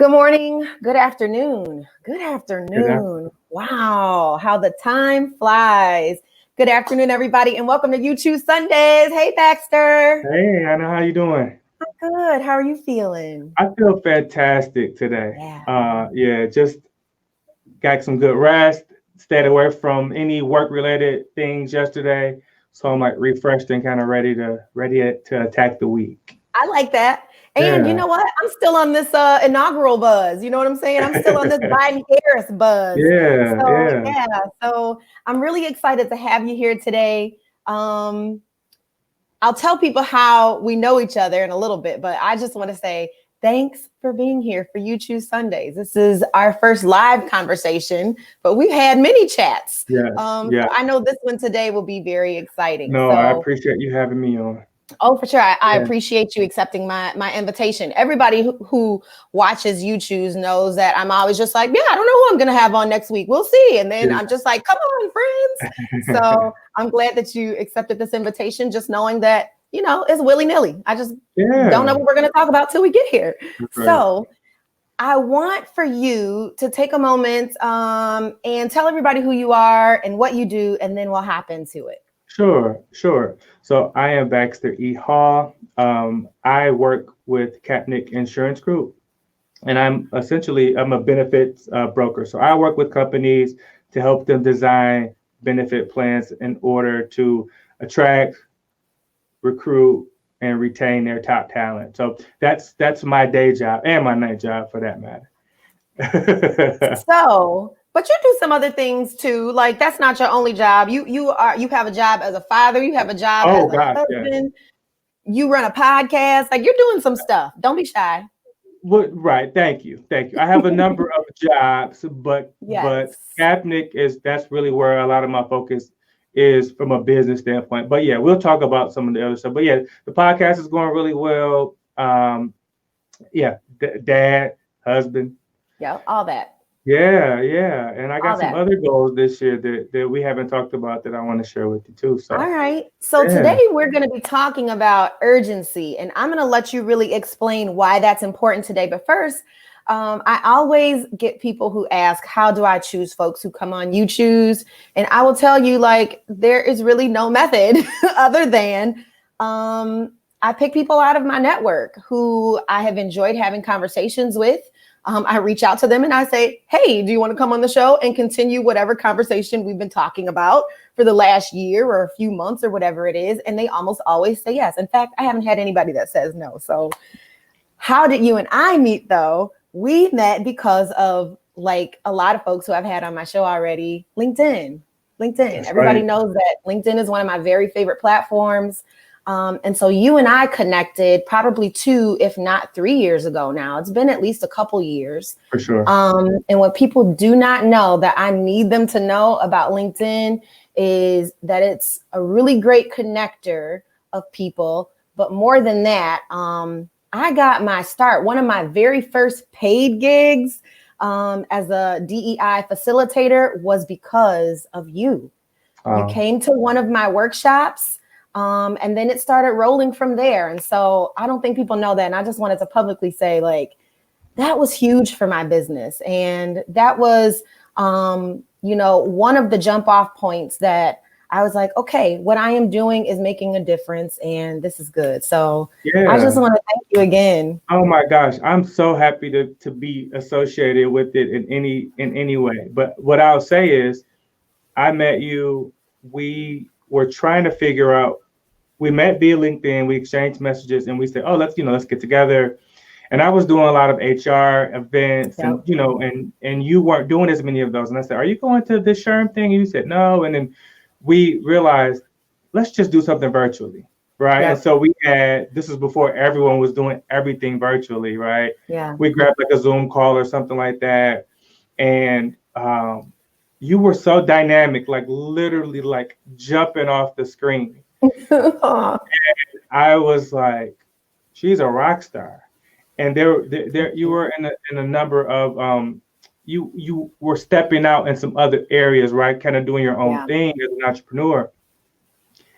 Good morning, good afternoon, good Good afternoon. Wow, how the time flies. Good afternoon, everybody, and welcome to You Choose Sundays. Hey, Baxter. Hey, Anna, how you doing? I'm good. How are you feeling? I feel fantastic today. Yeah. Yeah, just got some good rest, stayed away from any work-related things yesterday, so I'm like refreshed and kind of ready to attack the week. I like that. And you Yeah, know what? I'm still on this inaugural buzz. You know what I'm saying? I'm still on this Biden Harris buzz. yeah, So, yeah. yeah. So, I'm really excited to have you here today. Um, I'll tell people how we know each other in a little bit, but I just want to say thanks for being here for You Choose Sundays. This is our first live conversation, but we've had many chats. Yes, So yeah. I know this one today will be very exciting. No, I So, appreciate you having me on. oh, for sure. I Yeah, appreciate you accepting my invitation. Everybody who watches You Choose knows that I'm always just like, yeah, I don't know who I'm going to have on next week. We'll see. And then I'm just like, come on, friends. yeah. So I'm glad that you accepted this invitation, just knowing that, it's willy nilly. I just don't know Yeah, what we're going to talk about till we get here. that's right. So I want for you to take a moment and tell everybody who you are and what you do, and then we'll hop into it. Sure, sure. So I am Baxter E. Hall. I work with Capnick Insurance Group, and I'm a benefits broker. So I work with companies to help them design benefit plans in order to attract, recruit, and retain their top talent. So that's my day job and my night job for that matter. So, but you do some other things too. Like that's not your only job. You have a job as a father, you have a job Oh as a gosh, yeah. husband, you run a podcast. Like you're doing some stuff. Don't be shy. Right. Thank you. Thank you. I have a number of jobs, but Yes. Capnick is that's really where a lot of my focus is from a business standpoint. But yeah, we'll talk about some of the other stuff. But yeah, the podcast is going really well. Yeah, dad, husband. Yeah, all that. Yeah, yeah. And I got All some that. other goals this year that we haven't talked about that I want to share with you too. All So right. So yeah, today we're going to be talking about urgency, and I'm going to let you really explain why that's important today. But first, I always get people who ask, how do I choose folks who come on You Choose? And I will tell you, like, there is really no method other than I pick people out of my network who I have enjoyed having conversations with. I reach out to them and I say, hey, do you want to come on the show and continue whatever conversation we've been talking about for the last year or a few months or whatever it is? And they almost always say yes. In fact, I haven't had anybody that says no. So how did you and I meet though? We met because of like a lot of folks who I've had on my show already, LinkedIn. LinkedIn. that's Everybody right. knows that LinkedIn is one of my very favorite platforms. And so you and I connected probably 2, if not 3 years ago now. It's been at least a couple years. For sure. And what people do not know that I need them to know about LinkedIn is that it's a really great connector of people. But more than that, I got my start. One of my very first paid gigs as a DEI facilitator was because of you. You Um, came to one of my workshops. And then it started rolling from there. And so I don't think people know that. And I just wanted to publicly say, like, that was huge for my business. And that was, one of the jump off points that I was like, okay, what I am doing is making a difference and this is good. So I just yeah. want to thank you again. Oh my gosh, I'm so happy to be associated with it in any way. But what I'll say is I met you, we were trying to figure out, we met via LinkedIn, we exchanged messages and we said, oh, let's get together. And I was doing a lot of HR events and Yep. and you weren't doing as many of those. And I said, are you going to this SHRM thing? And you said no. And then we realized, let's just do something virtually. Right. And Yep. so this is before everyone was doing everything virtually, right? Yeah. We grabbed like a Zoom call or something like that. And you were so dynamic, like literally like jumping off the screen. I was like, she's a rock star. And there you were in a number of you were stepping out in some other areas, right? Kind of doing your own Yeah. thing as an entrepreneur.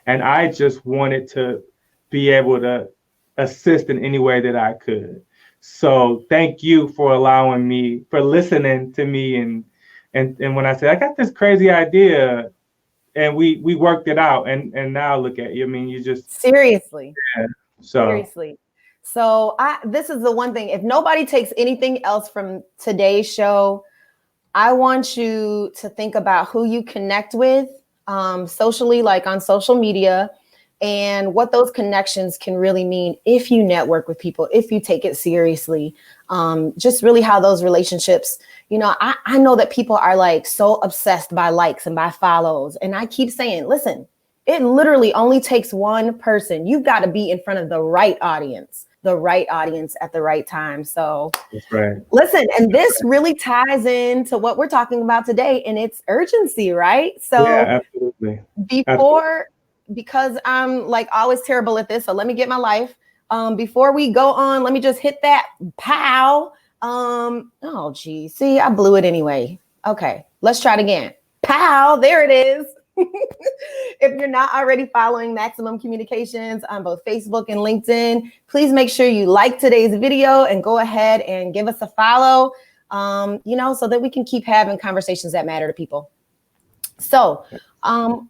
And I just wanted to be able to assist in any way that I could. So thank you for allowing me, for listening to me, and when I said I got this crazy idea, and we worked it out, and now look at you. I mean, you just Seriously. yeah. So Seriously. So this is the one thing. If nobody takes anything else from today's show, I want you to think about who you connect with socially, like on social media, and what those connections can really mean if you network with people, if you take it seriously. Just really how those relationships, I know that people are like so obsessed by likes and by follows. And I keep saying, listen, it literally only takes one person. You've got to be in front of the right audience at the right time. So that's right. listen, and this really ties into what we're talking about today, and it's urgency, right? So Yeah, absolutely. Absolutely. before, because I'm like always terrible at this, so let me get my life. Before we go on, let me just hit that pow. Oh gee, see, I blew it anyway. Okay, let's try it again. Pow, there it is. If you're not already following Maximum Communications on both Facebook and LinkedIn, please make sure you like today's video and go ahead and give us a follow, so that we can keep having conversations that matter to people. So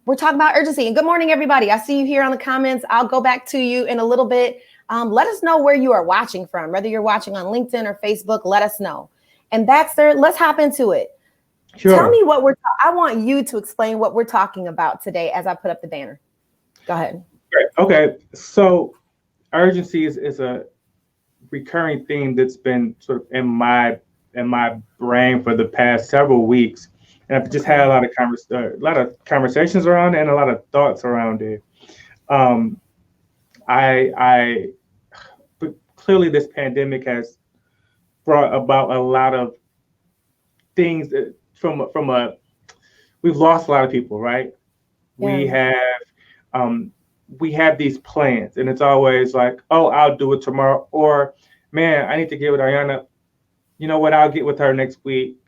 we're talking about urgency. And good morning, everybody. I see you here on the comments. I'll go back to you in a little bit. Let us know where you are watching from, whether you're watching on LinkedIn or Facebook, let us know. And Baxter, let's hop into it. Sure. Tell me what I want you to explain what we're talking about today as I put up the banner. Go ahead. Great. Okay. So urgency is a recurring theme that's been sort of in my brain for the past several weeks. And I've just had a lot of conversations around it and a lot of thoughts around it. But clearly this pandemic has brought about a lot of things that we've lost a lot of people, right? Yeah. We have these plans, and it's always like, oh, I'll do it tomorrow, or man, I need to get with Ariana. You know what? I'll get with her next week.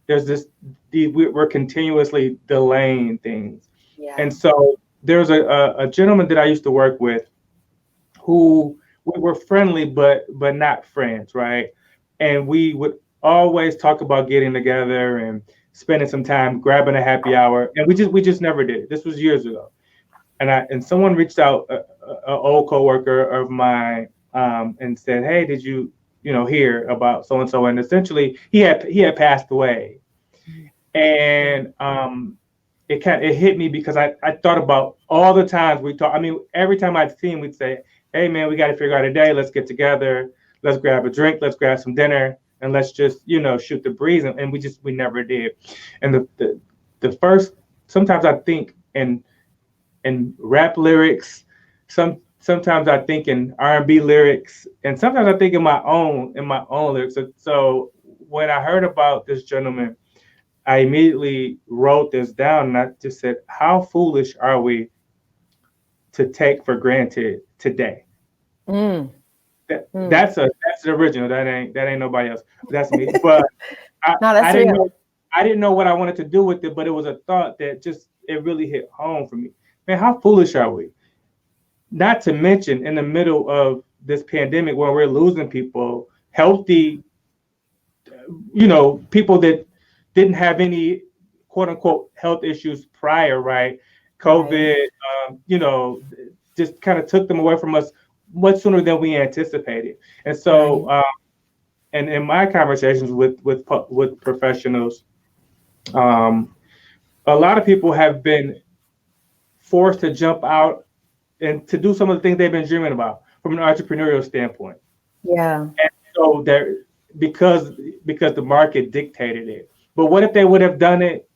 We're continuously delaying things, Yeah. and so there's a gentleman that I used to work with, who we were friendly, but not friends, right? And we would always talk about getting together and spending some time, grabbing a happy hour, and we just never did. This was years ago, and someone reached out, an old coworker of mine, and said, "Hey, did you hear about so and so?" And essentially, he had passed away, and it hit me because I thought about all the times we talk. I mean, every time I'd see him, we'd say, "Hey, man, we got to figure out a day. Let's get together. Let's grab a drink. Let's grab some dinner, and let's just shoot the breeze." And we never did. And the first, sometimes I think in rap lyrics, sometimes I think in R&B lyrics, and sometimes I think in my own lyrics. So when I heard about this gentleman, I immediately wrote this down, and I just said, how foolish are we to take for granted today? That's the original. That ain't nobody else. That's me. But I didn't know what I wanted to do with it, but it was a thought that it really hit home for me. Man, how foolish are we? Not to mention in the middle of this pandemic where we're losing people, healthy, people that didn't have any quote unquote health issues prior, right? COVID, just kind of took them away from us much sooner than we anticipated. And so, and in my conversations with professionals, a lot of people have been forced to jump out and to do some of the things they've been dreaming about from an entrepreneurial standpoint. Yeah. And so because the market dictated it. But what if they would have done it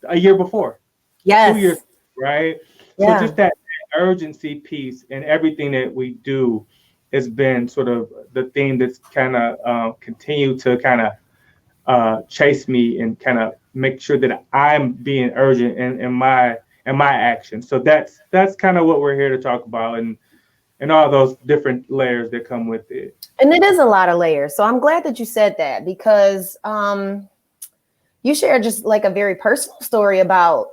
a year before? Yes. 2 years, right? Yeah. So just that urgency piece and everything that we do has been sort of the theme that's kind of continued to kind of chase me and kind of make sure that I'm being urgent in my action. So that's kind of what we're here to talk about, and all those different layers that come with it. And it is a lot of layers. So I'm glad that you said that, because you shared just like a very personal story about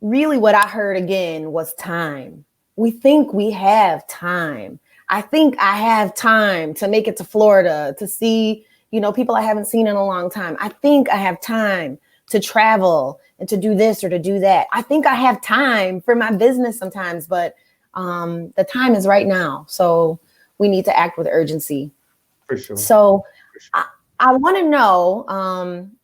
really what I heard again was time. We think we have time. I think I have time to make it to Florida to see, people I haven't seen in a long time. I think I have time to travel and to do this or to do that. I think I have time for my business sometimes, but the time is right now. So we need to act with urgency. For sure. So For sure. I want to know,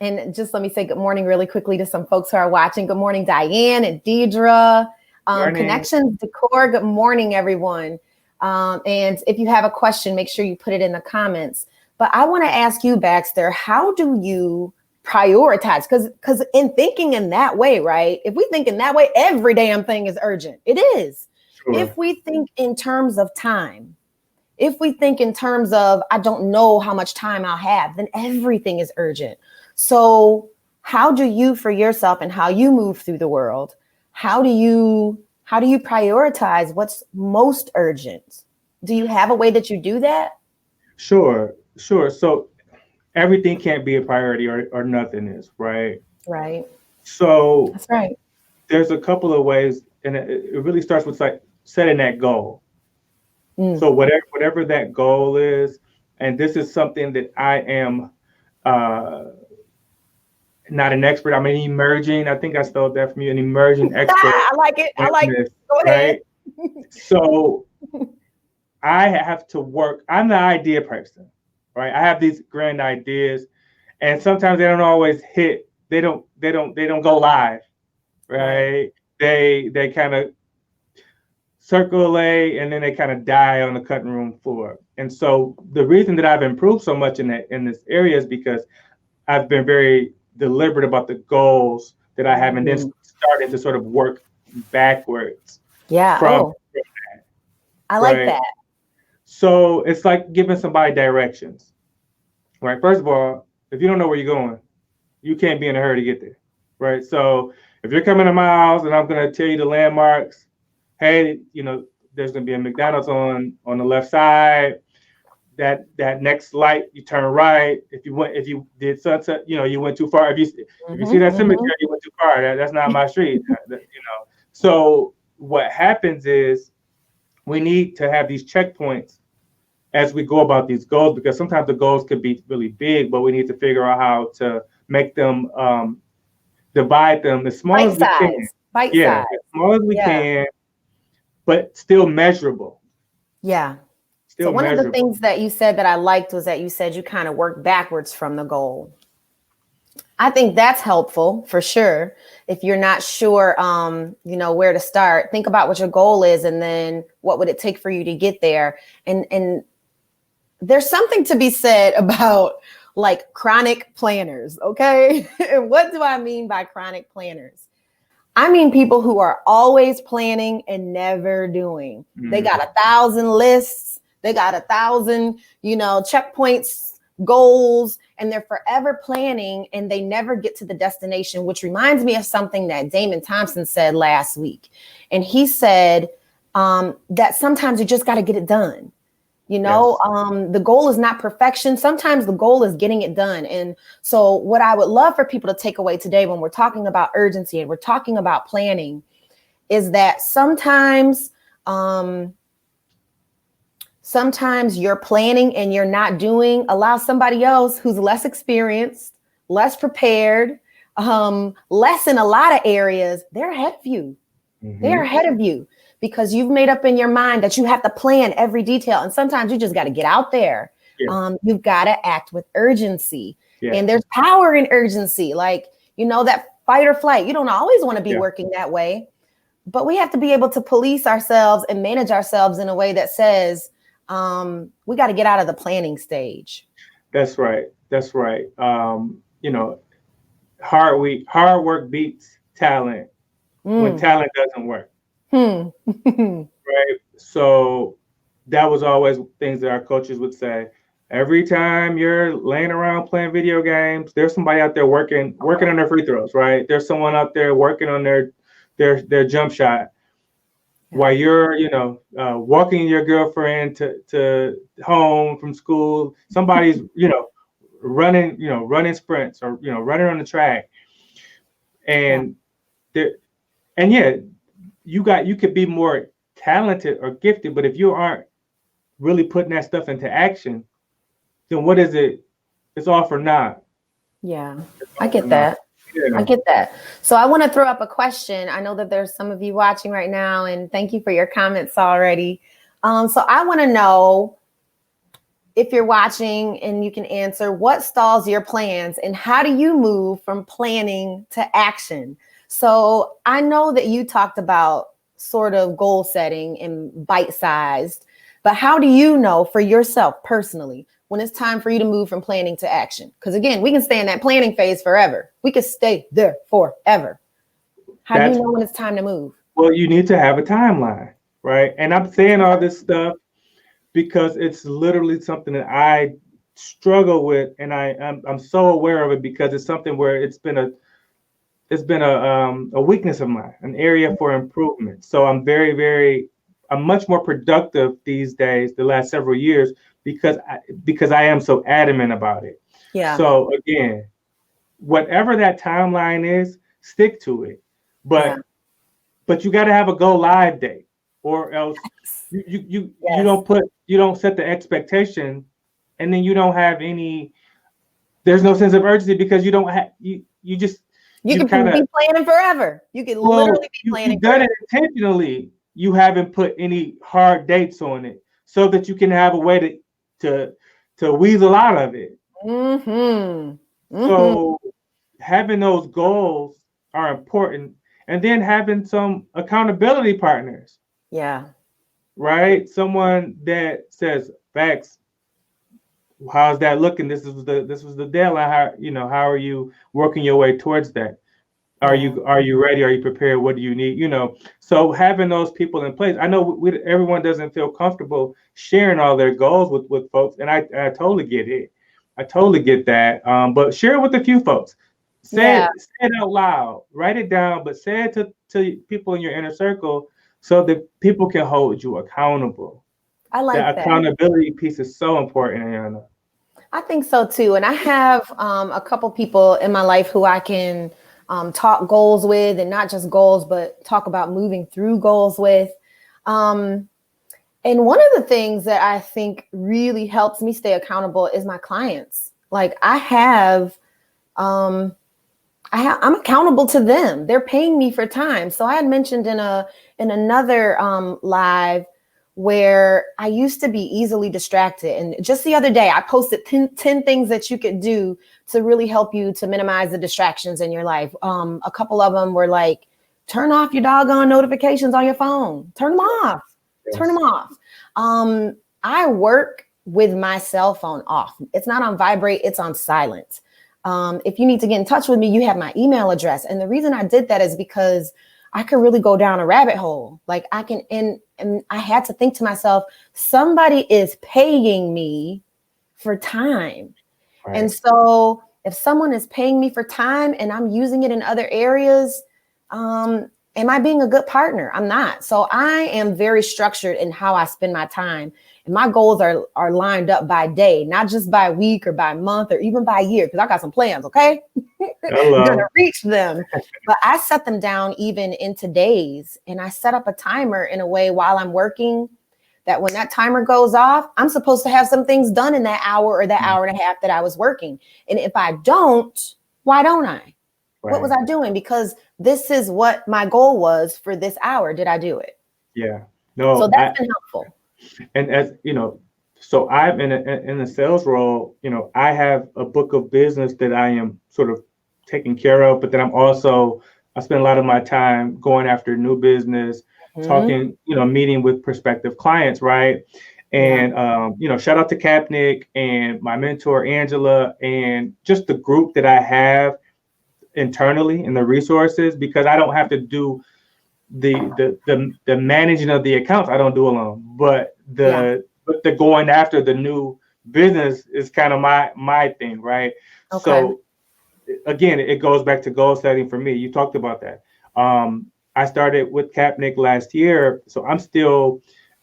and just let me say good morning really quickly to some folks who are watching. Good morning, Diane and Deidre. Connections Decor, good morning, everyone. And if you have a question, make sure you put it in the comments. But I want to ask you, Baxter, how do you prioritize? Because in thinking in that way, right? If we think in that way, every damn thing is urgent. It is. Sure. If we think in terms of time, if we think in terms of, I don't know how much time I'll have, then everything is urgent. So how do you, for yourself and how you move through the world, how do you prioritize what's most urgent? Do you have a way that you do that? Sure. So everything can't be a priority or nothing is, right? Right. So That's right. there's a couple of ways, and it really starts with like setting that goal. So whatever that goal is, and this is something that I am not an expert. I'm an emerging. I think I stole that from you. An emerging expert. I like it. I like it. Go ahead. Right? So I have to work. I'm the idea person, right? I have these grand ideas, and sometimes they don't always hit. They don't go live, right? They kind of circulate and then they kind of die on the cutting room floor. And so the reason that I've improved so much in this area is because I've been very deliberate about the goals that I have, and then started to sort of work backwards. Yeah. From that, I like that. So it's like giving somebody directions, right? First of all, if you don't know where you're going, you can't be in a hurry to get there, right? So if you're coming to my house and I'm going to tell you the landmarks, hey, there's going to be a McDonald's on the left side. That next light, you turn right. If you did sunset, you went too far. If you see that cemetery, you went too far. That's not my street. So what happens is we need to have these checkpoints as we go about these goals, because sometimes the goals could be really big, but we need to figure out how to make them divide them as small as we can. Bite size. As small as we can, but still measurable. Yeah. So one of the things that you said that I liked was that you said you kind of work backwards from the goal. I think that's helpful for sure. If you're not sure, where to start, think about what your goal is, and then what would it take for you to get there. And there's something to be said about like chronic planners. Okay. And what do I mean by chronic planners? I mean people who are always planning and never doing. They got 1,000 lists. They got 1,000, checkpoints, goals, and they're forever planning and they never get to the destination, which reminds me of something that Damon Thompson said last week. And he said that sometimes you just got to get it done. The goal is not perfection. Sometimes the goal is getting it done. And so what I would love for people to take away today when we're talking about urgency and we're talking about planning is that sometimes you're planning and you're not doing. Allow somebody else who's less experienced, less prepared, less in a lot of areas. They're ahead of you. They're ahead of you because you've made up in your mind that you have to plan every detail. And sometimes you just got to get out there. You've got to act with urgency. And there's power in urgency. Like, that fight or flight. You don't always want to be working that way. But we have to be able to police ourselves and manage ourselves in a way that says, we got to get out of the planning stage. That's right. Hard work beats talent when talent doesn't work. Right. So that was always things that our coaches would say. Every time you're laying around playing video games, there's somebody out there working on their free throws, right? There's someone out there working on their jump shot. While you're, walking your girlfriend to home from school, somebody's, running sprints or, running on the track. And you could be more talented or gifted, but if you aren't really putting that stuff into action, then what is it? It's all for naught. Yeah, It's I all for get naught. that. I Yeah. get that. So I want to throw up a question. I know that there's some of you watching right now, and thank you for your comments already. So I want to know, if you're watching and you can answer, what stalls your plans and how do you move from planning to action? So I know that you talked about sort of goal setting and bite sized, but how do you know for yourself personally when it's time for you to move from planning to action? Because again, we can stay in that planning phase forever. We could stay there forever. How do you That's know when it's time to move? well, you need to have a timeline, right? And I'm saying all this stuff because it's literally something that I struggle with, and I'm so aware of it because it's something where it's been a weakness of mine, an area for improvement. So I'm much more productive these days, the last several years, because I am so adamant about it. Yeah. So again, whatever that timeline is, stick to it. Yeah. But you got to have a go live date, or else Yes. you don't set the expectation, and then you don't have any. There's no sense of urgency because you don't have you just You you could kind of be planning forever. You could well literally be planning you've done forever. it intentionally. You haven't put any hard dates on it so that you can have a way to to weasel out of it. Mm-hmm. Mm-hmm. So having those goals are important, and then having some accountability partners, Yeah. right? Someone that says, "Facts, how's that looking? This was the deadline. How are you working your way towards that? Yeah. Are you ready? Are you prepared? What do you need? So having those people in place. I know everyone doesn't feel comfortable sharing all their goals with folks, and I totally get it. I totally get that. But share it with a few folks. Yeah. Say it out loud. Write it down, but say it to people in your inner circle so that people can hold you accountable. I like That that. accountability piece is so important, Ayana. I think so too. And I have a couple people in my life who I can talk goals with, and not just goals, but talk about moving through goals with. Um, and one of the things that I think really helps me stay accountable is my clients. Like um, I'm accountable to them. They're paying me for time. So I had mentioned in another live where I used to be easily distracted. And just the other day, I posted 10 things that you could do to really help you to minimize the distractions in your life. A couple of them were like, turn off your doggone notifications on your phone. Turn them off. Turn them Yes. off. I work with my cell phone off. It's not on vibrate, it's on silent. If you need to get in touch with me, you have my email address. And the reason I did that is because I could really go down a rabbit hole. Like I can, and I had to think to myself, somebody is paying me for time. And Right. so if someone is paying me for time and I'm using it in other areas, am I being a good partner? I'm not. So I am very structured in how I spend my time. And my goals are lined up by day, not just by week or by month or even by year, because I got some plans, okay? Gonna Hello. reach them. But I set them down even into days. And I set up a timer in a way while I'm working that when that timer goes off, I'm supposed to have some things done in that hour or that hour and a half that I was working. And if I don't, why don't I? What was Right. I doing? Because this is what my goal was for this hour. Did I do it? Yeah. So No, that's been helpful. and as you know, so I'm in a sales role. I have a book of business that I am sort of taking care of, but then I spend a lot of my time going after new business, Mhm. talking, meeting with prospective clients, right? Yeah. And shout out to Capnick and my mentor Angela and just the group that I have internally and the resources because I don't have to do the managing of the accounts I don't do alone, but Yeah. the going after the new business is kind of my thing, right? Okay. So again, it goes back to goal setting for me. You talked about that. I started with Capnick last year, so I'm still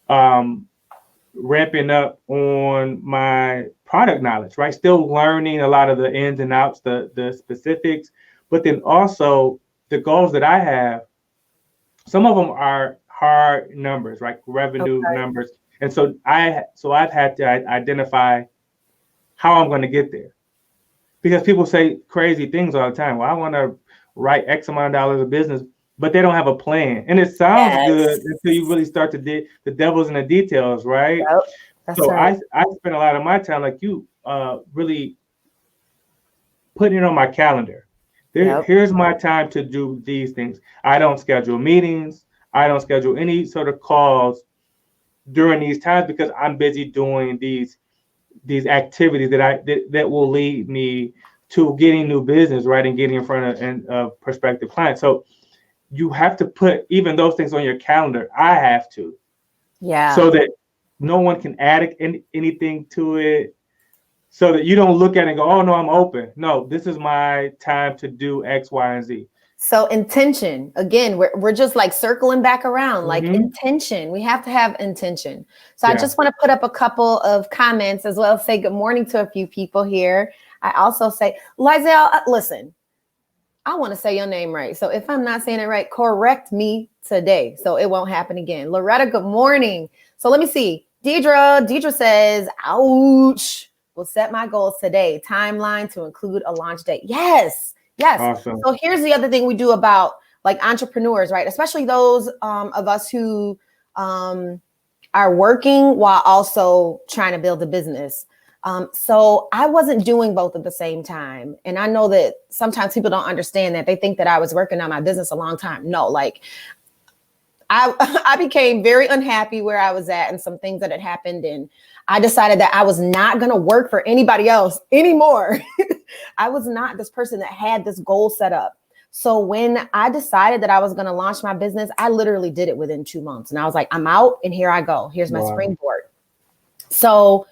um, ramping up on my product knowledge, right? Still learning a lot of the ins and outs, the specifics, but then also the goals that I have some of them are hard numbers, right? Revenue Okay. numbers. And so I've had to identify how I'm going to get there, because people say crazy things all the time. Well, I want to write X amount of dollars of business, but they don't have a plan. And it sounds good Yes. until you really start to the devil's in the details, right? Yep. That's So right. I spend a lot of my time, like you, really putting it on my calendar. Yep. Here's my time to do these things. I don't schedule meetings. I don't schedule any sort of calls during these times, because I'm busy doing these activities that will lead me to getting new business, right, and getting in front of prospective clients. So you have to put even those things on your calendar. I have to, Yeah. so that no one can add anything to it, so that you don't look at it and go, oh no, I'm open. No, this is my time to do X, Y, and Z. So intention, again, we're just like circling back around, like Mm-hmm. intention. We have to have intention. So I Yeah. just want to put up a couple of comments as well, say good morning to a few people here. I also say, Lizelle, listen, I want to say your name right. So if I'm not saying it right, correct me today so it won't happen again. Loretta, good morning. So let me see. Deidre says, ouch, will set my goals today. Timeline to include a launch date. Yes. Yes. Awesome. So here's the other thing we do about like entrepreneurs, right? Especially those of us who are working while also trying to build a business. So I wasn't doing both at the same time. And I know that sometimes people don't understand that. They think that I was working on my business a long time. No, like I became very unhappy where I was at and some things that had happened. And I decided that I was not going to work for anybody else anymore. I was not this person that had this goal set up. So when I decided that I was going to launch my business, I literally did it within 2 months. And I was like, I'm out and here I go. Here's my springboard. So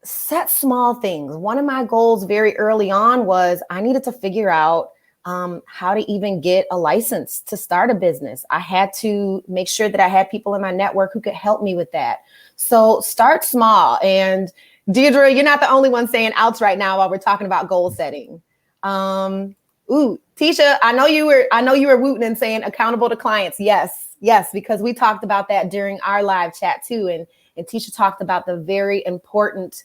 set small things. One of my goals very early on was I needed to figure out how to even get a license to start a business. I had to make sure that I had people in my network who could help me with that. So start small. And Deirdre, you're not the only one saying outs right now while we're talking about goal setting. Tisha, I know you were wooting and saying accountable to clients. Yes, because we talked about that during our live chat too. And Tisha talked about the very important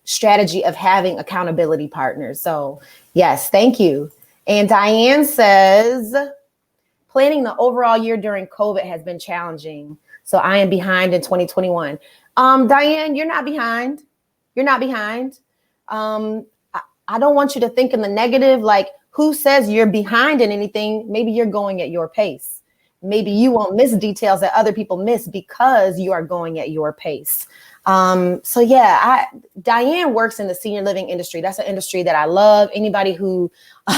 strategy of having accountability partners. So yes, thank you. And Diane says, planning the overall year during COVID has been challenging. So I am behind in 2021. Diane, you're not behind. You're not behind. I don't want you to think in the negative, like who says you're behind in anything? Maybe you're going at your pace. Maybe you won't miss details that other people miss because you are going at your pace. So yeah, Diane works in the senior living industry. That's an industry that I love. Anybody who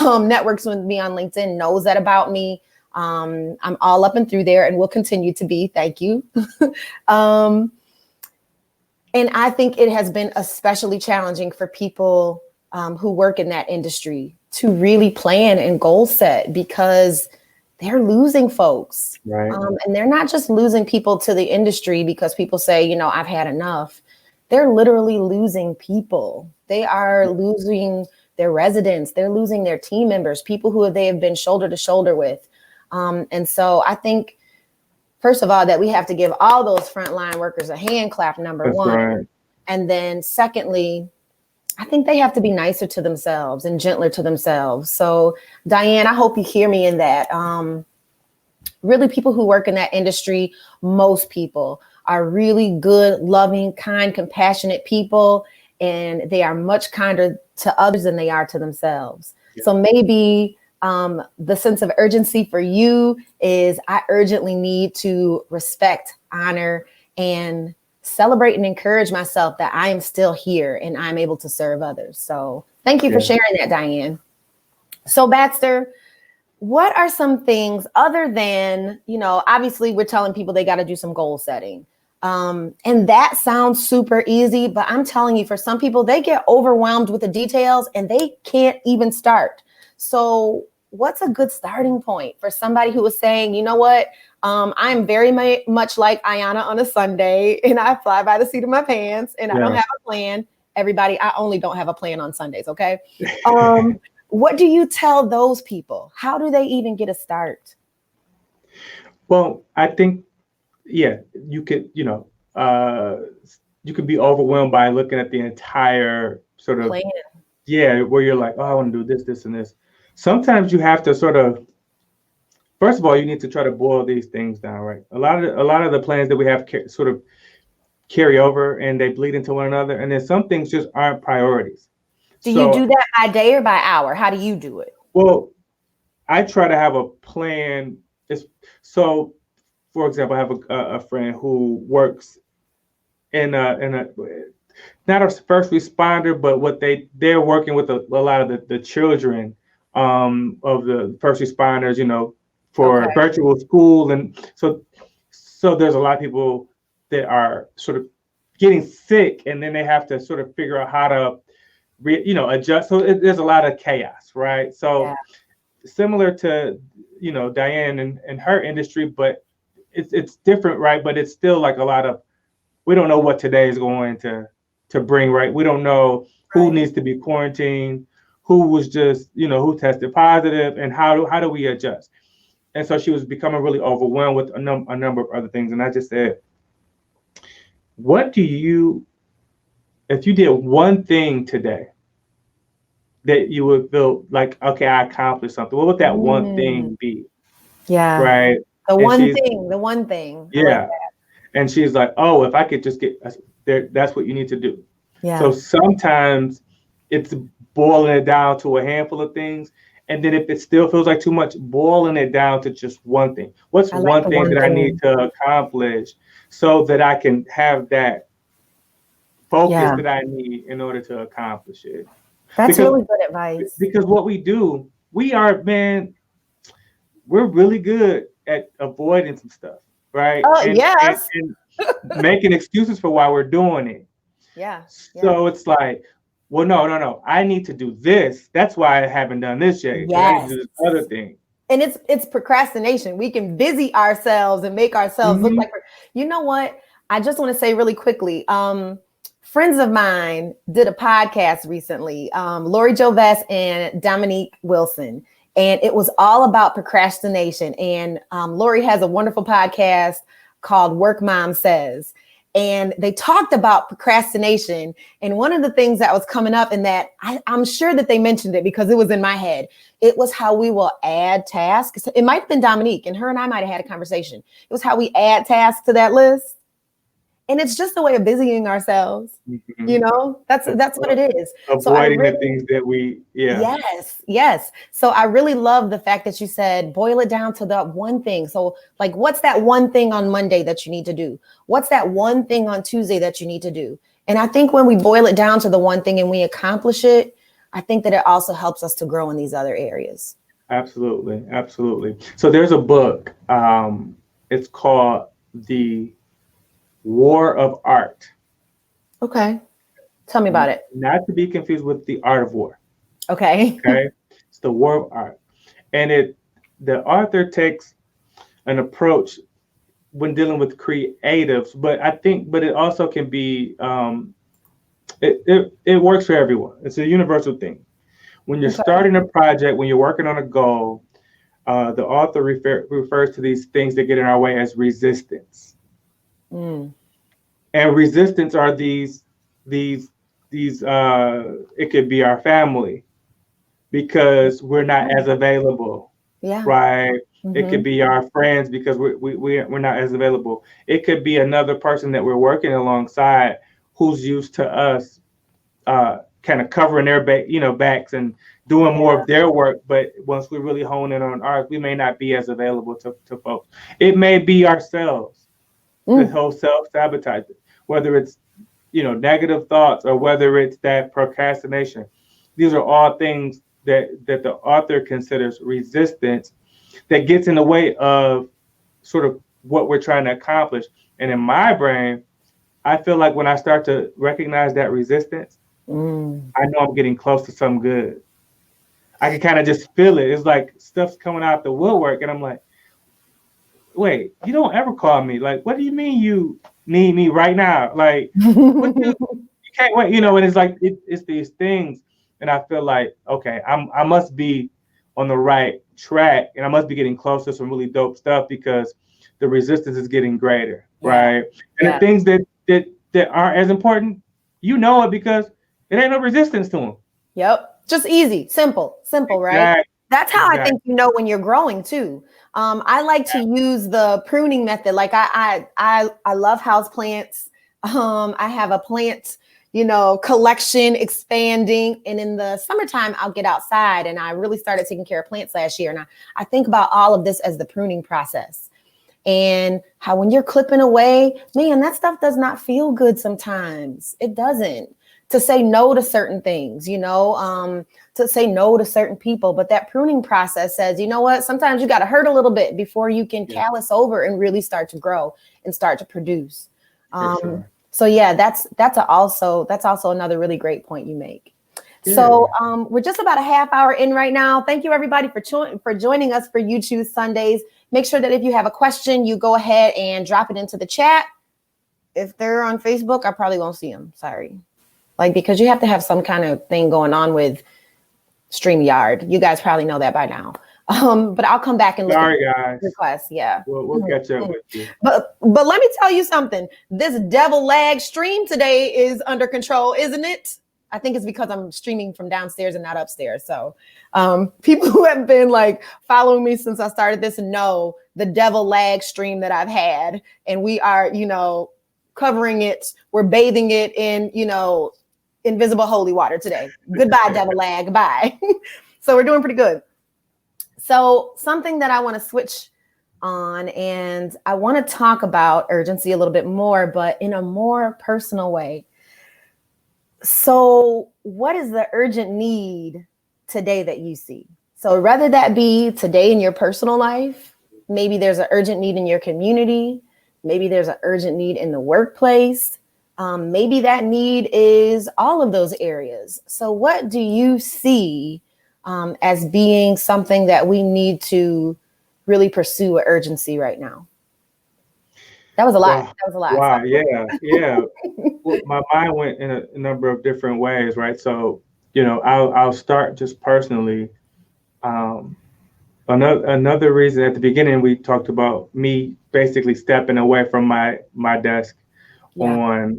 networks with me on LinkedIn knows that about me. I'm all up and through there and will continue to be. Thank you. And I think it has been especially challenging for people who work in that industry to really plan and goal set, because they're losing folks. Right. And they're not just losing people to the industry because people say, I've had enough. They're literally losing people. They are losing their residents. They're losing their team members, people who they have been shoulder to shoulder with. And so I think, first of all, that we have to give all those frontline workers a hand clap, number one. Right. And then secondly, I think they have to be nicer to themselves and gentler to themselves. So Diane, I hope you hear me in that. Really, people who work in that industry, most people are really good, loving, kind, compassionate people, and they are much kinder to others than they are to themselves. Yeah. So maybe the sense of urgency for you is I urgently need to respect, honor, and celebrate and encourage myself that I am still here and I'm able to serve others. So thank you for sharing that, Diane. So Baxter, what are some things other than, obviously we're telling people they got to do some goal setting. And that sounds super easy, but I'm telling you, for some people, they get overwhelmed with the details and they can't even start. So what's a good starting point for somebody who is saying, you know what? I'm very much like Ayana on a Sunday and I fly by the seat of my pants and I don't have a plan. Everybody, I only don't have a plan on Sundays. Okay. What do you tell those people? How do they even get a start? Well, I think yeah, you could, you could be overwhelmed by looking at the entire sort of, Plan. yeah, where you're like, oh, I want to do this, this, and this. Sometimes you have to sort of, first of all, you need to try to boil these things down, right? A lot of the plans that we have sort of carry over and they bleed into one another, and then some things just aren't priorities. Do you So, do that by day or by hour? How do you do it? well, I try to have a plan. It's, so, for example, I have a friend who works in a not a first responder, but what they're working with a lot of the children of the first responders, for Okay. virtual school, and so there's a lot of people that are sort of getting sick, and then they have to sort of figure out how to adjust. So there's a lot of chaos, right? Yeah, So similar to Diane and her industry, but it's different, right? But it's still like a lot of, we don't know what today is going to bring, right? We don't know who right. needs to be quarantined, who was just, who tested positive, and how do we adjust? And so she was becoming really overwhelmed with a number of other things. And I just said, what do you, if you did one thing today that you would feel like, okay, I accomplished something, what would that one Mm, thing be? yeah. Right. The And one she's, thing, the one thing. I like yeah. And she's like, oh, if I could just get there, that's what you need to do. that. So Yeah. sometimes it's boiling it down to a handful of things. And then if it still feels like too much, boiling it down to just one thing. What's I like one the thing one that I need thing. to accomplish so that I can have that focus Yeah. that I need in order to accomplish it? That's Because really good advice. what we do, we're really good at avoiding some stuff, right? Oh, And yes. making excuses for why we're doing it. Yeah. Yeah. So it's like, well, no. I need to do this. That's why I haven't done this yet, because I need to Yes. do this other thing. And it's procrastination. We can busy ourselves and make ourselves look Hmm. like you know what? I just want to say really quickly. Friends of mine did a podcast recently, Lori Joves and Dominique Wilson, and it was all about procrastination. And Lori has a wonderful podcast called Work Mom Says. And they talked about procrastination. And one of the things that was coming up in that, I'm sure that they mentioned it because it was in my head. It was how we will add tasks. It might have been Dominique, and her and I might have had a conversation. It was how we add tasks to that list. And it's just a way of busying ourselves. Hmm. That's what it is. So I Avoiding the really, things that yeah, yes, yes. So I really love the fact that you said boil it down to that one thing. So, like, what's that one thing on Monday that you need to do? What's that one thing on Tuesday that you need to do? And I think when we boil it down to the one thing and we accomplish it, I think that it also helps us to grow in these other areas. absolutely, absolutely. So there's a book. It's called The War of Art. Okay. Tell me about it. Not to be confused with The Art of War. Okay. Okay. It's The War of Art. And the author takes an approach when dealing with creatives, but it also can be, it works for everyone. It's a universal thing. When you're Okay. starting a project, when you're working on a goal, the author refers to these things that get in our way as resistance. Mm. And resistance are these it could be our family because we're not as available, Yeah. right? It could Mm-hmm. be our friends because we're not as available. It could be another person that we're working alongside who's used to us kind of covering their backs and doing Yeah. more of their work. But once we really hone in on ours, we may not be as available to folks. It may be ourselves, the Mm. whole self-sabotage, whether it's negative thoughts or whether it's that procrastination. These are all things that the author considers resistance that gets in the way of sort of what we're trying to accomplish. And in my brain, I feel like when I start to recognize that resistance, Mm. I know I'm getting close to something good. I can kind of just feel it. It's like stuff's coming out the woodwork, and I'm like, wait, you don't ever call me. Like, what do you mean you need me right now? Like, what you can't wait, and it's like it's these things, and I feel like okay, I must be on the right track, and I must be getting close to some really dope stuff because the resistance is getting greater, Yeah. right? And the Yeah. things that aren't as important, you know it because it ain't no resistance to them. Yep. Just easy, simple, right? Exactly. That's how I Exactly. think you know when you're growing too. I like to use the pruning method. Like I love house plants. I have a plant, collection expanding. And in the summertime, I'll get outside, and I really started taking care of plants last year. And I think about all of this as the pruning process. And how when you're clipping away, man, that stuff does not feel good sometimes. It doesn't. To say no to certain things, to say no to certain people. But that pruning process says, you know what? Sometimes you got to hurt a little bit before you can Yeah, callus over and really start to grow and start to produce. for sure. So yeah, that's also another really great point you make. So Yeah. we're just about a half hour in right now. Thank you everybody for joining us for You Choose Sundays. Make sure that if you have a question, you go ahead and drop it into the chat. If they're on Facebook, I probably won't see them. Sorry. Like, because you have to have some kind of thing going on with StreamYard. You guys probably know that by now. But I'll come back and look at Sorry, the guys. requests. Yeah. We'll catch up with you. But let me tell you something. This devil lag stream today is under control, isn't it? I think it's because I'm streaming from downstairs and not upstairs. So people who have been like following me since I started this know the devil lag stream that I've had. And we are, covering it. We're bathing it in, invisible holy water today. Goodbye, devil lag. Bye. So we're doing pretty good. So something that I want to switch on, and I want to talk about urgency a little bit more, but in a more personal way. So what is the urgent need today that you see? So whether that be today in your personal life, maybe there's an urgent need in your community, maybe there's an urgent need in the workplace, maybe that need is all of those areas. So what do you see as being something that we need to really pursue with urgency right now? That was a lot. Wow. That was a lot. Wow. Yeah. Yeah. Well, my mind went in a number of different ways, right? So, I'll start just personally. Um, another reason at the beginning we talked about me basically stepping away from my desk Yeah.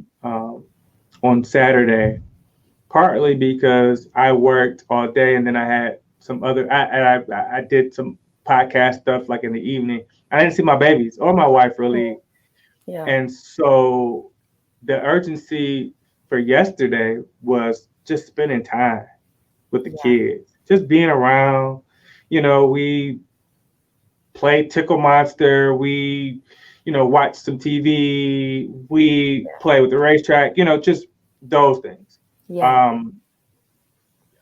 on Saturday, partly because I worked all day and then I had some other I did some podcast stuff like in the evening. I didn't see my babies or my wife really, Yeah. and so the urgency for yesterday was just spending time with the kids, just being around. We played Tickle Monster. We, watched some TV. We play with the racetrack. Just those things. Yeah.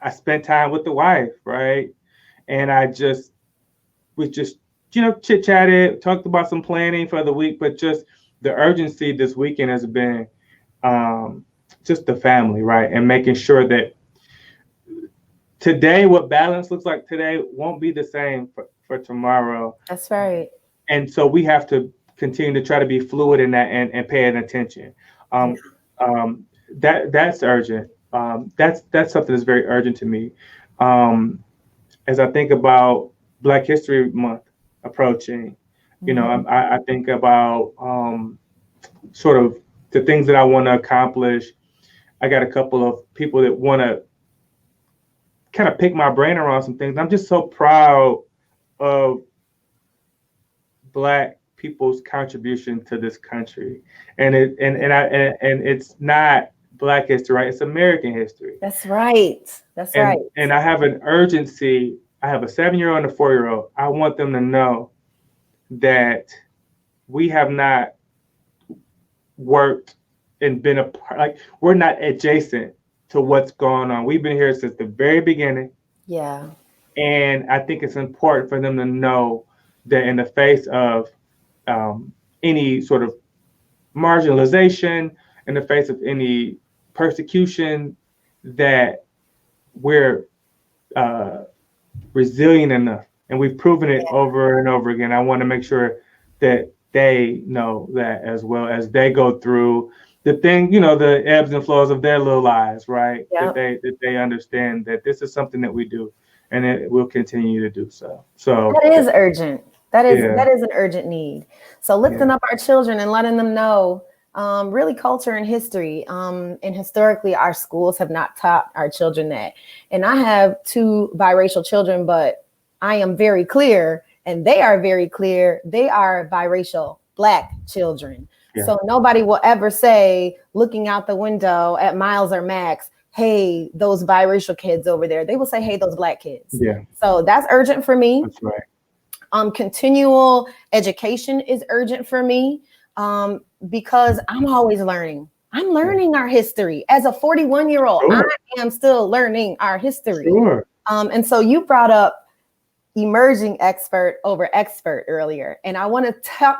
I spent time with the wife, right? And we just, chit chatted, talked about some planning for the week, but just the urgency this weekend has been just the family, right? And making sure that today, what balance looks like today won't be the same for tomorrow. That's right. And so we have to continue to try to be fluid in that and paying attention. That's urgent. That's something that's very urgent to me. As I think about Black History Month approaching, I think about sort of the things that I want to accomplish. I got a couple of people that want to kind of pick my brain around some things. I'm just so proud of Black people's contribution to this country, and it's not Black history, right? It's American history. That's right. Right. And I have an urgency. I have a 7-year-old and a 4-year-old. I want them to know that we have not worked and been a part. Like, we're not adjacent to what's going on. We've been here since the very beginning. Yeah. And I think it's important for them to know that in the face of any sort of marginalization, in the face of any persecution, that we're resilient enough. And we've proven it over and over again. I want to make sure that they know that as well as they go through the thing, the ebbs and flows of their little lives, right? Yep. That they understand that this is something that we do and it will continue to do so. So that is urgent. Yeah. that is an urgent need. So lifting Yeah. up our children and letting them know, really culture and history. And historically, our schools have not taught our children that. And I have two biracial children, but I am very clear, and they are very clear. They are biracial Black children. Yeah. So nobody will ever say, looking out the window at Miles or Max, hey, those biracial kids over there. They will say, hey, those Black kids. Yeah. So that's urgent for me. That's right. Continual education is urgent for me, because I'm always learning. I'm learning our history. As a 41-year-old, Sure. I am still learning our history. Sure. And so you brought up emerging expert over expert earlier. And I want to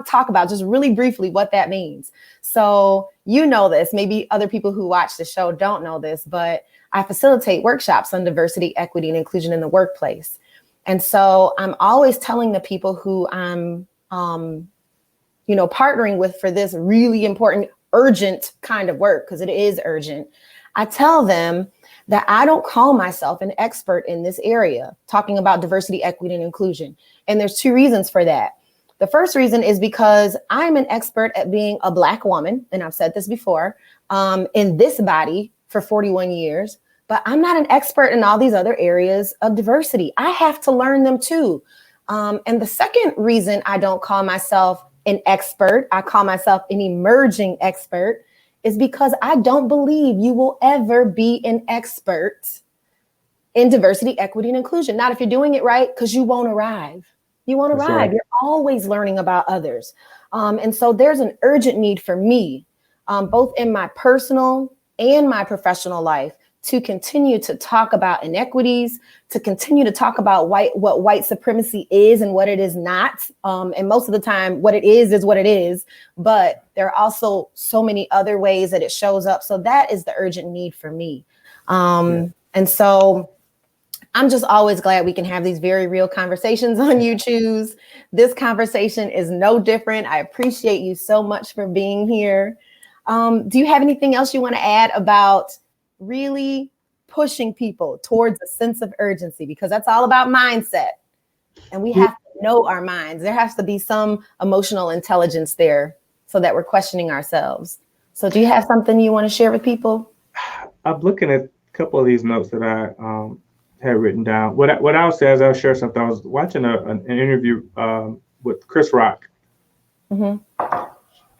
talk about just really briefly what that means. So you know this, maybe other people who watch the show don't know this, but I facilitate workshops on diversity, equity, and inclusion in the workplace. And so I'm always telling the people who I'm, partnering with for this really important, urgent kind of work, because it is urgent. I tell them that I don't call myself an expert in this area, talking about diversity, equity, and inclusion. And there's two reasons for that. The first reason is because I'm an expert at being a Black woman, and I've said this before, in this body for 41 years. But I'm not an expert in all these other areas of diversity. I have to learn them too. And the second reason I don't call myself an expert, I call myself an emerging expert, is because I don't believe you will ever be an expert in diversity, equity, and inclusion. Not if you're doing it right, because you won't arrive. You won't That's arrive. right. You're always learning about others. And so there's an urgent need for me, both in my personal and my professional life, to continue to talk about inequities, to continue to talk about what white supremacy is and what it is not. And most of the time, what it is what it is. But there are also so many other ways that it shows up. So that is the urgent need for me. And so I'm just always glad we can have these very real conversations on You Choose. This conversation is no different. I appreciate you so much for being here. Do you have anything else you want to add about really pushing people towards a sense of urgency? Because that's all about mindset. And we have to know our minds. There has to be some emotional intelligence there so that we're questioning ourselves. So do you have something you want to share with people? I'm looking at a couple of these notes that I had written down. What I'll say is I'll share something. I was watching an interview with Chris Rock. Mm-hmm.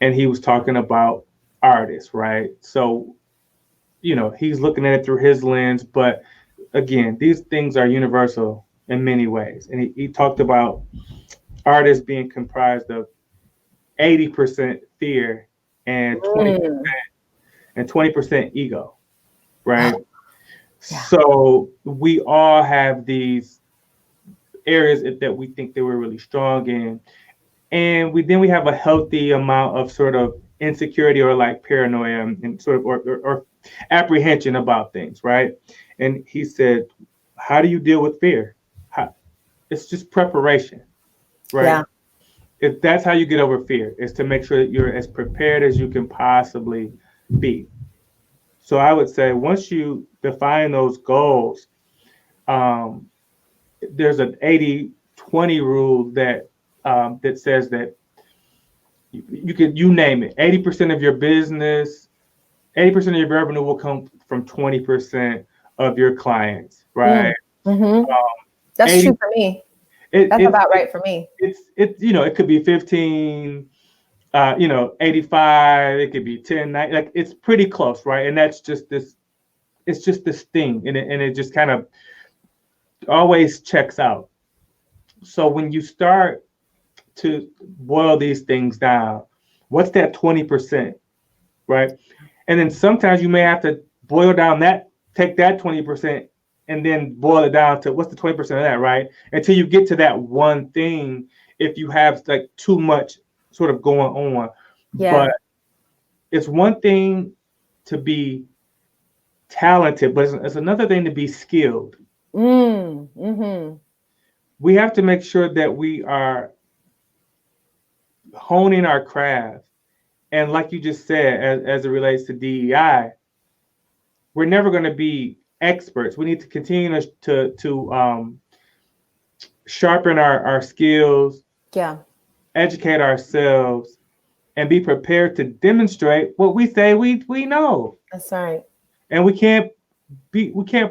And he was talking about artists, right? So he's looking at it through his lens, but again, these things are universal in many ways. And he talked about artists being comprised of 80% fear and 20% ego, right? Yeah. So we all have these areas that we think that we're really strong in. And we have a healthy amount of sort of insecurity or like paranoia and sort of or apprehension about things, right? And he said, how do you deal with fear? It's just preparation, right? Yeah. If that's how you get over fear, is to make sure that you're as prepared as you can possibly be. So I would say once you define those goals, there's an 80-20 rule that says that you name it, 80% of your business, 80% of your revenue will come from 20% of your clients, right? Mm-hmm. That's 80, true for me. That's about right for me. It could be 15, 85, it could be 10, like it's pretty close, right? And that's just this, it's just this thing, and it just kind of always checks out. So when you start to boil these things down, what's that 20%, right? And then sometimes you may have to boil down take that 20% and then boil it down to what's the 20% of that, right? Until you get to that one thing, if you have like too much sort of going on. Yeah. But it's one thing to be talented, but it's another thing to be skilled. Mm-hmm. We have to make sure that we are honing our craft. And like you just said, as it relates to DEI, we're never going to be experts. We need to continue to sharpen our skills, Yeah. educate ourselves, and be prepared to demonstrate what we say we know. That's right. And we can't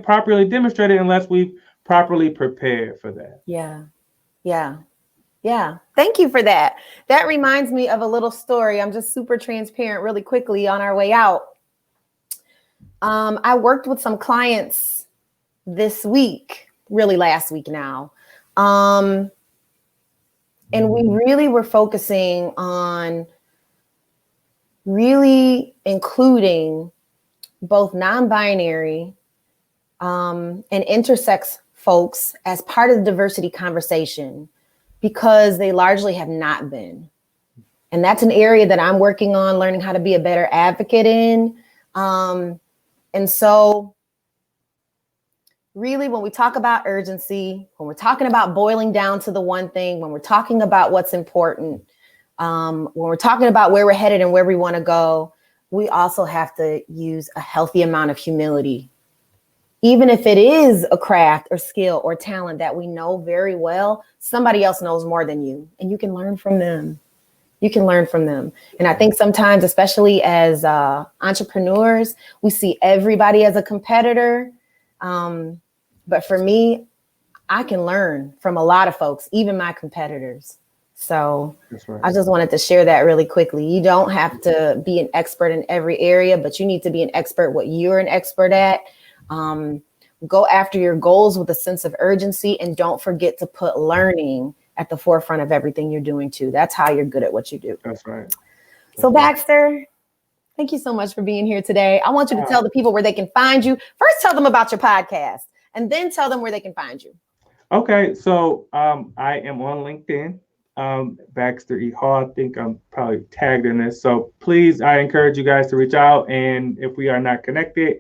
properly demonstrate it unless we've properly prepared for that. Yeah. Yeah. Yeah. Thank you for that. That reminds me of a little story. I'm just super transparent really quickly on our way out. I worked with some clients this week, really last week now. And we really were focusing on really including both non-binary and intersex folks as part of the diversity conversation because they largely have not been. And that's an area that I'm working on learning how to be a better advocate in. And so really, when we talk about urgency, when we're talking about boiling down to the one thing, when we're talking about what's important, when we're talking about where we're headed and where we want to go, we also have to use a healthy amount of humility. Even if it is a craft or skill or talent that we know very well, somebody else knows more than you, and you can learn from them. You can learn from them. And I think sometimes, especially as entrepreneurs, we see everybody as a competitor. But for me, I can learn from a lot of folks, even my competitors. So right. I just wanted to share that really quickly. You don't have to be an expert in every area, but you need to be an expert what you're an expert at. Go after your goals with a sense of urgency, and don't forget to put learning at the forefront of everything you're doing too. That's how you're good at what you do. That's right. So Baxter, thank you so much for being here today. I want you to tell the people where they can find you. First, tell them about your podcast, and then tell them where they can find you. Okay, so I am on LinkedIn, Baxter E Hall. I think I'm probably tagged in this. So please, I encourage you guys to reach out. And if we are not connected,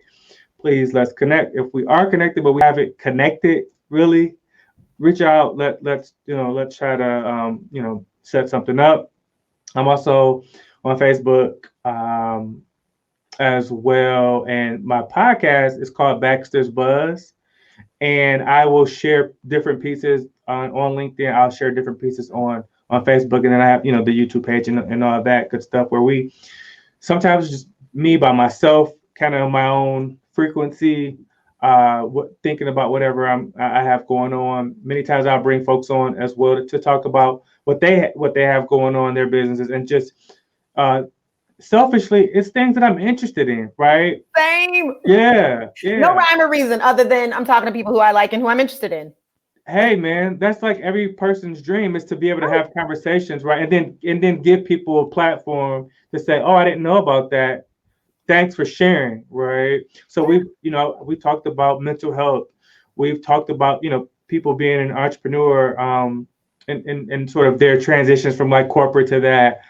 please let's connect. If we are connected, but we haven't connected, really, reach out. Let's try to set something up. I'm also on Facebook as well, and my podcast is called Baxter's Buzz. And I will share different pieces on LinkedIn. I'll share different pieces on Facebook, and then I have the YouTube page and all that good stuff where we sometimes just me by myself, kind of my own frequency, thinking about whatever I have going on. Many times I'll bring folks on as well to talk about what they have going on in their businesses, and just selfishly, it's things that I'm interested in, right? Same. Yeah. No rhyme or reason other than I'm talking to people who I like and who I'm interested in. Hey man, that's like every person's dream, is to be able to have conversations, right? And then give people a platform to say, "Oh, I didn't know about that. Thanks for sharing," right? So we talked about mental health. We've talked about people being an entrepreneur, and sort of their transitions from like corporate to that.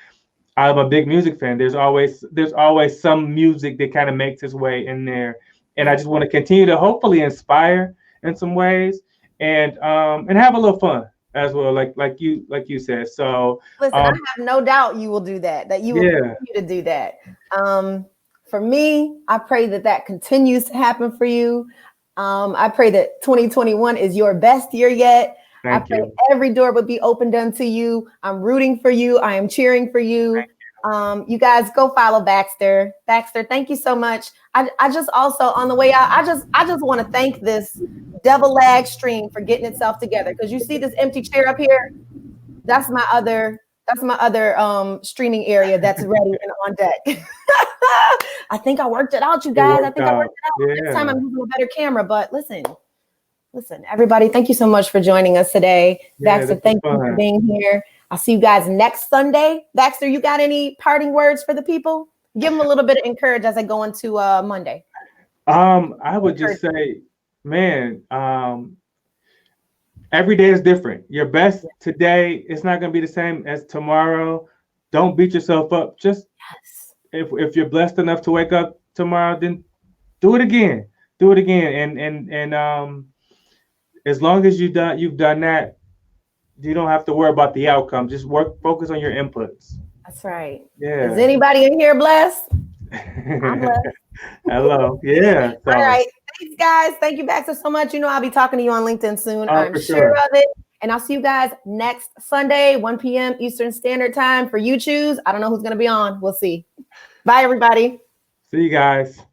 I'm a big music fan. There's always some music that kind of makes its way in there, and I just want to continue to hopefully inspire in some ways, and have a little fun as well, like you said. So listen, I have no doubt you will do that. That you will continue to do that. For me, I pray that continues to happen for you. I pray that 2021 is your best year yet. I pray every door would be opened unto you. I'm rooting for you. I am cheering for you. You guys go follow Baxter. Baxter, thank you so much. I just also on the way out, I just want to thank this Devil Lag stream for getting itself together. Because you see this empty chair up here? That's my other streaming area that's ready and on deck. I think I worked it out, you guys. I think I worked it out. Next time I'm using a better camera. But listen, everybody, thank you so much for joining us today. Baxter, thank you for being here. I'll see you guys next Sunday. Baxter, you got any parting words for the people? Give them a little bit of encouragement as they go into Monday. I would just say, man, every day is different. Your best today is not going to be the same as tomorrow. Don't beat yourself up. Just if you're blessed enough to wake up tomorrow, then do it again. Do it again. And as long as you've done that, you don't have to worry about the outcome. Just focus on your inputs. That's right. Yeah. Is anybody in here blessed? I'm blessed. Hello. Yeah. So. All right. Thanks, guys. Thank you, Baxter, so much. I'll be talking to you on LinkedIn soon. I'm sure of it. And I'll see you guys next Sunday, 1 p.m. Eastern Standard Time for You Choose. I don't know who's going to be on. We'll see. Bye, everybody. See you guys.